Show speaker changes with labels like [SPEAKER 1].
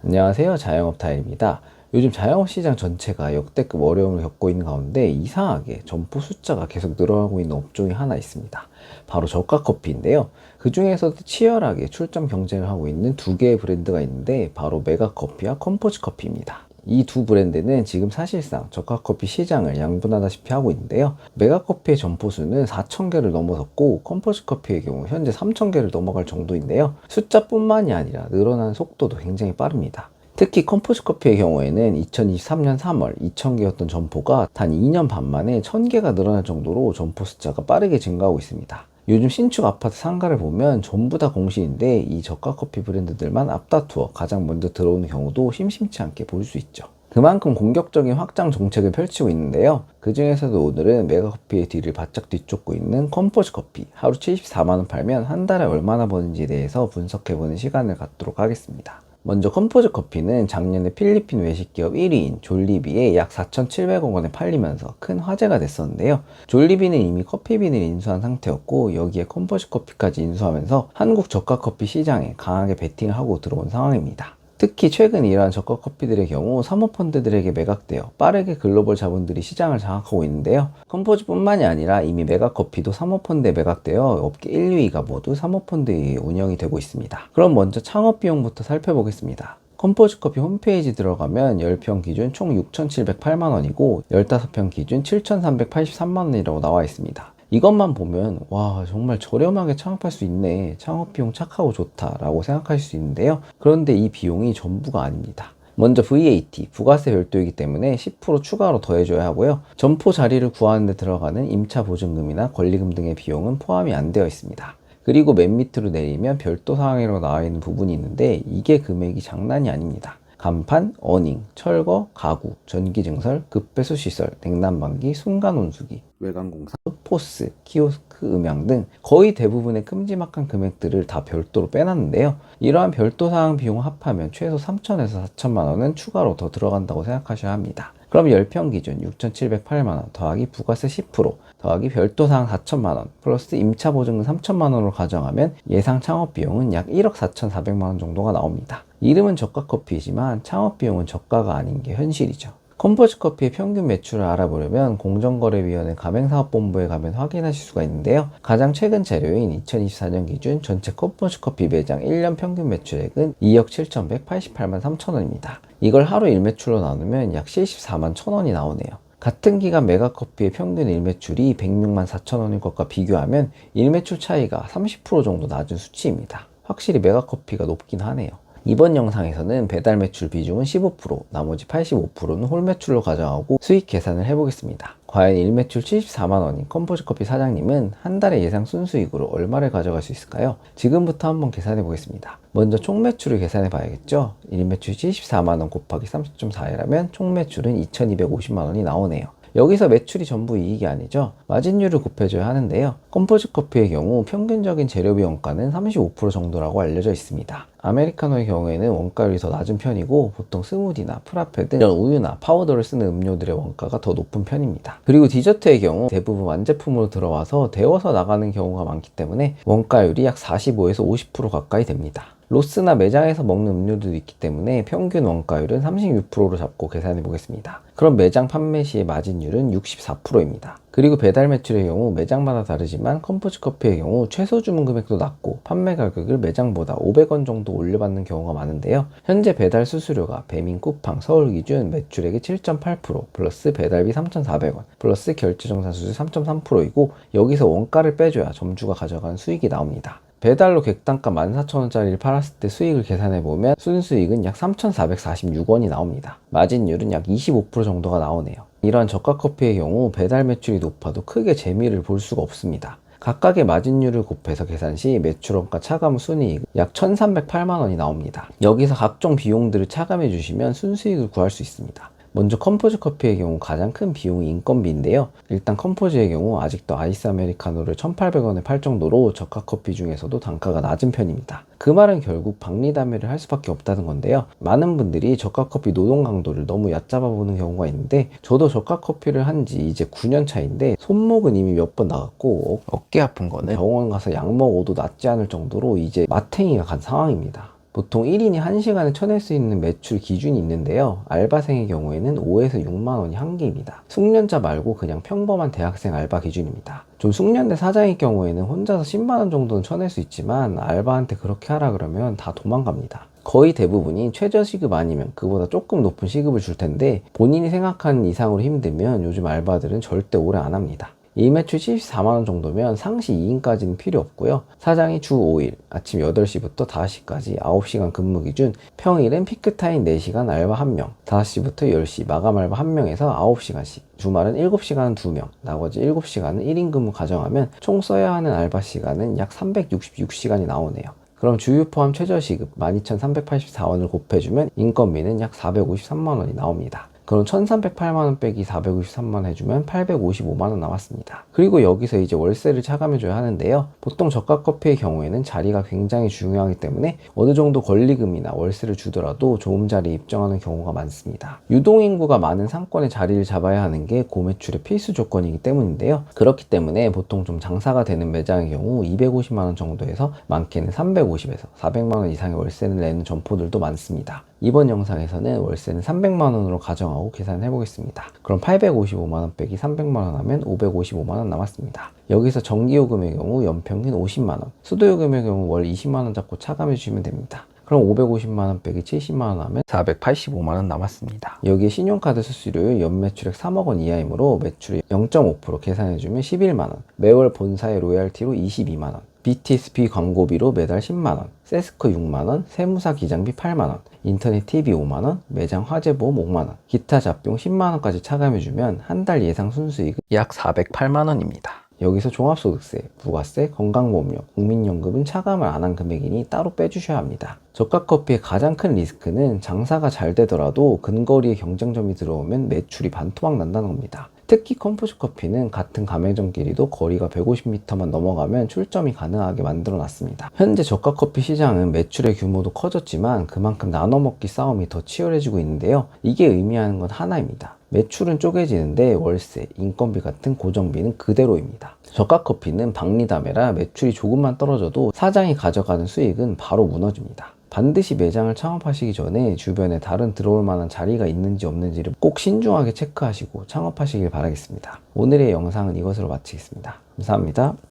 [SPEAKER 1] 안녕하세요. 자영업 타일입니다. 요즘 자영업 시장 전체가 역대급 어려움을 겪고 있는 가운데 이상하게 점포 숫자가 계속 늘어나고 있는 업종이 하나 있습니다. 바로 저가 커피인데요. 그 중에서도 치열하게 출점 경쟁을 하고 있는 두 개의 브랜드가 있는데 바로 메가커피와 컴포즈 커피입니다. 이 두 브랜드는 지금 사실상 저가 커피 시장을 양분하다시피 하고 있는데요. 메가커피의 점포 수는 4,000개를 넘어섰고 컴포즈 커피의 경우 현재 3,000개를 넘어갈 정도인데요. 숫자뿐만이 아니라 늘어나는 속도도 굉장히 빠릅니다. 특히 컴포즈 커피의 경우에는 2023년 3월 2,000개였던 점포가 단 2년 반 만에 1,000개가 늘어날 정도로 점포 숫자가 빠르게 증가하고 있습니다. 요즘 신축 아파트 상가를 보면 전부 다 공실인데 이 저가 커피 브랜드들만 앞다투어 가장 먼저 들어오는 경우도 심심치 않게 볼 수 있죠. 그만큼 공격적인 확장 정책을 펼치고 있는데요. 그 중에서도 오늘은 메가커피의 뒤를 바짝 뒤쫓고 있는 컴포즈 커피, 하루 74만원 팔면 한 달에 얼마나 버는지에 대해서 분석해보는 시간을 갖도록 하겠습니다. 먼저 컴포즈 커피는 작년에 필리핀 외식기업 1위인 졸리비에 약 4,700억 원에 팔리면서 큰 화제가 됐었는데요. 졸리비는 이미 커피빈을 인수한 상태였고 여기에 컴포즈 커피까지 인수하면서 한국 저가 커피 시장에 강하게 베팅을 하고 들어온 상황입니다. 특히 최근 이러한 저가 커피들의 경우 사모펀드들에게 매각되어 빠르게 글로벌 자본들이 시장을 장악하고 있는데요. 컴포즈뿐만이 아니라 이미 메가커피도 사모펀드에 매각되어 업계 1, 2위가 모두 사모펀드에 운영이 되고 있습니다. 그럼 먼저 창업 비용부터 살펴보겠습니다. 컴포즈 커피 홈페이지 들어가면 10평 기준 총 6,708만원이고 15평 기준 7,383만원이라고 나와 있습니다. 이것만 보면 와 정말 저렴하게 창업할 수 있네, 창업 비용 착하고 좋다 라고 생각할 수 있는데요. 그런데 이 비용이 전부가 아닙니다. 먼저 VAT, 부가세 별도이기 때문에 10% 추가로 더해줘야 하고요. 점포 자리를 구하는 데 들어가는 임차 보증금이나 권리금 등의 비용은 포함이 안 되어 있습니다. 그리고 맨 밑으로 내리면 별도 사항으로 나와 있는 부분이 있는데 이게 금액이 장난이 아닙니다. 간판, 어닝, 철거, 가구, 전기증설, 급배수 시설, 냉난방기, 순간온수기, 외관공사, 포스, 키오스크, 음향 등 거의 대부분의 큼지막한 금액들을 다 별도로 빼놨는데요. 이러한 별도사항 비용 합하면 최소 3천에서 4천만 원은 추가로 더 들어간다고 생각하셔야 합니다. 그럼 10평 기준 6,708만 원 더하기 부가세 10% 더하기 별도사항 4천만 원 플러스 임차보증금 3천만 원으로 가정하면 예상 창업비용은 약 1억 4,400만 원 정도가 나옵니다. 이름은 저가 커피이지만 창업비용은 저가가 아닌 게 현실이죠. 컴포즈 커피의 평균 매출을 알아보려면 공정거래위원회 가맹사업본부에 가면 확인하실 수가 있는데요. 가장 최근 자료인 2024년 기준 전체 컴포즈 커피 매장 1년 평균 매출액은 2억 7,188만 3천 원입니다. 이걸 하루 일매출로 나누면 약 74만 1천 원이 나오네요. 같은 기간 메가커피의 평균 일매출이 106만 4천 원인 것과 비교하면 일매출 차이가 30% 정도 낮은 수치입니다. 확실히 메가커피가 높긴 하네요. 이번 영상에서는 배달 매출 비중은 15%, 나머지 85%는 홀 매출로 가져가고 수익 계산을 해보겠습니다. 과연 일매출 74만원인 컴포즈 커피 사장님은 한 달에 예상 순수익으로 얼마를 가져갈 수 있을까요? 지금부터 한번 계산해 보겠습니다. 먼저 총 매출을 계산해 봐야겠죠? 일매출 74만원 곱하기 30.4이라면 총 매출은 2,250만원이 나오네요. 여기서 매출이 전부 이익이 아니죠. 마진율을 곱해줘야 하는데요. 컴포즈 커피의 경우 평균적인 재료비 원가는 35% 정도라고 알려져 있습니다. 아메리카노의 경우에는 원가율이 더 낮은 편이고 보통 스무디나 프라페 등 이런 우유나 파우더를 쓰는 음료들의 원가가 더 높은 편입니다. 그리고 디저트의 경우 대부분 완제품으로 들어와서 데워서 나가는 경우가 많기 때문에 원가율이 약 45에서 50% 가까이 됩니다. 로스나 매장에서 먹는 음료들도 있기 때문에 평균 원가율은 36%로 잡고 계산해 보겠습니다. 그럼 매장 판매 시의 마진율은 64%입니다. 그리고 배달 매출의 경우 매장마다 다르지만 컴포즈 커피의 경우 최소 주문 금액도 낮고 판매 가격을 매장보다 500원 정도 올려받는 경우가 많은데요. 현재 배달 수수료가 배민 쿠팡 서울 기준 매출액의 7.8% 플러스 배달비 3,400원 플러스 결제정산 수수 3.3%이고 여기서 원가를 빼줘야 점주가 가져간 수익이 나옵니다. 배달로 객단가 14,000원짜리를 팔았을 때 수익을 계산해보면 순수익은 약 3,446원이 나옵니다. 마진율은 약 25% 정도가 나오네요. 이러한 저가 커피의 경우 배달 매출이 높아도 크게 재미를 볼 수가 없습니다. 각각의 마진율을 곱해서 계산 시 매출원가 차감 순이익 약 1,308만원이 나옵니다. 여기서 각종 비용들을 차감해 주시면 순수익을 구할 수 있습니다. 먼저 컴포즈 커피의 경우 가장 큰 비용이 인건비인데요. 일단 컴포즈의 경우 아직도 아이스 아메리카노를 1,800원에 팔 정도로 저가 커피 중에서도 단가가 낮은 편입니다. 그 말은 결국 박리담회를 할 수밖에 없다는 건데요. 많은 분들이 저가 커피 노동 강도를 너무 얕잡아 보는 경우가 있는데 저도 저가 커피를 한 지 이제 9년 차인데 손목은 이미 몇 번 나갔고 어깨 아픈 거는 병원 가서 약 먹어도 낫지 않을 정도로 이제 마탱이가 간 상황입니다. 보통 1인이 1시간에 쳐낼 수 있는 매출 기준이 있는데요. 알바생의 경우에는 5에서 6만 원이 한계입니다. 숙련자 말고 그냥 평범한 대학생 알바 기준입니다. 좀 숙련된 사장의 경우에는 혼자서 10만 원 정도는 쳐낼 수 있지만 알바한테 그렇게 하라 그러면 다 도망갑니다. 거의 대부분이 최저 시급 아니면 그보다 조금 높은 시급을 줄 텐데 본인이 생각하는 이상으로 힘들면 요즘 알바들은 절대 오래 안 합니다. 일매출 74만원 정도면 상시 2인까지는 필요 없고요. 사장이 주 5일 아침 8시부터 5시까지 9시간 근무 기준, 평일엔 피크타임 4시간 알바 1명, 5시부터 10시 마감 알바 1명에서 9시간씩, 주말은 7시간은 2명, 나머지 7시간은 1인 근무 가정하면 총 써야 하는 알바 시간은 약 366시간이 나오네요. 그럼 주유 포함 최저시급 12,384원을 곱해주면 인건비는 약 453만원이 나옵니다. 그럼 1,308만원 빼기 453만원 해주면 855만원 남았습니다. 그리고 여기서 이제 월세를 차감해줘야 하는데요. 보통 저가 커피의 경우에는 자리가 굉장히 중요하기 때문에 어느 정도 권리금이나 월세를 주더라도 좋은 자리에 입점하는 경우가 많습니다. 유동인구가 많은 상권에 자리를 잡아야 하는 게 고매출의 필수 조건이기 때문인데요. 그렇기 때문에 보통 좀 장사가 되는 매장의 경우 250만원 정도에서 많게는 350에서 400만원 이상의 월세를 내는 점포들도 많습니다. 이번 영상에서는 월세는 300만원으로 가정하고 계산해 보겠습니다. 그럼 855만원 빼기 300만원 하면 555만원 남았습니다. 여기서 전기요금의 경우 연평균 50만원, 수도요금의 경우 월 20만원 잡고 차감해 주시면 됩니다. 그럼 550만원 빼기 70만원 하면 485만원 남았습니다. 여기에 신용카드 수수료율 연매출액 3억원 이하이므로 매출의 0.5% 계산해주면 11만원, 매월 본사의 로얄티로 22만원, BTSP 광고비로 매달 10만원, 세스코 6만원, 세무사 기장비 8만원, 인터넷 TV 5만원, 매장 화재보험 5만원, 기타 잡비용 10만원까지 차감해주면 한 달 예상 순수익은 약 408만원입니다. 여기서 종합소득세, 부가세, 건강보험료, 국민연금은 차감을 안 한 금액이니 따로 빼주셔야 합니다. 저가 커피의 가장 큰 리스크는 장사가 잘 되더라도 근거리에 경쟁점이 들어오면 매출이 반토막 난다는 겁니다. 특히 컴포트 커피는 같은 가맹점끼리도 거리가 150m만 넘어가면 출점이 가능하게 만들어 놨습니다. 현재 저가 커피 시장은 매출의 규모도 커졌지만 그만큼 나눠먹기 싸움이 더 치열해지고 있는데요. 이게 의미하는 건 하나입니다. 매출은 쪼개지는데 월세, 인건비 같은 고정비는 그대로입니다. 저가 커피는 박리담회라 매출이 조금만 떨어져도 사장이 가져가는 수익은 바로 무너집니다. 반드시 매장을 창업하시기 전에 주변에 다른 들어올 만한 자리가 있는지 없는지를 꼭 신중하게 체크하시고 창업하시길 바라겠습니다. 오늘의 영상은 이것으로 마치겠습니다. 감사합니다.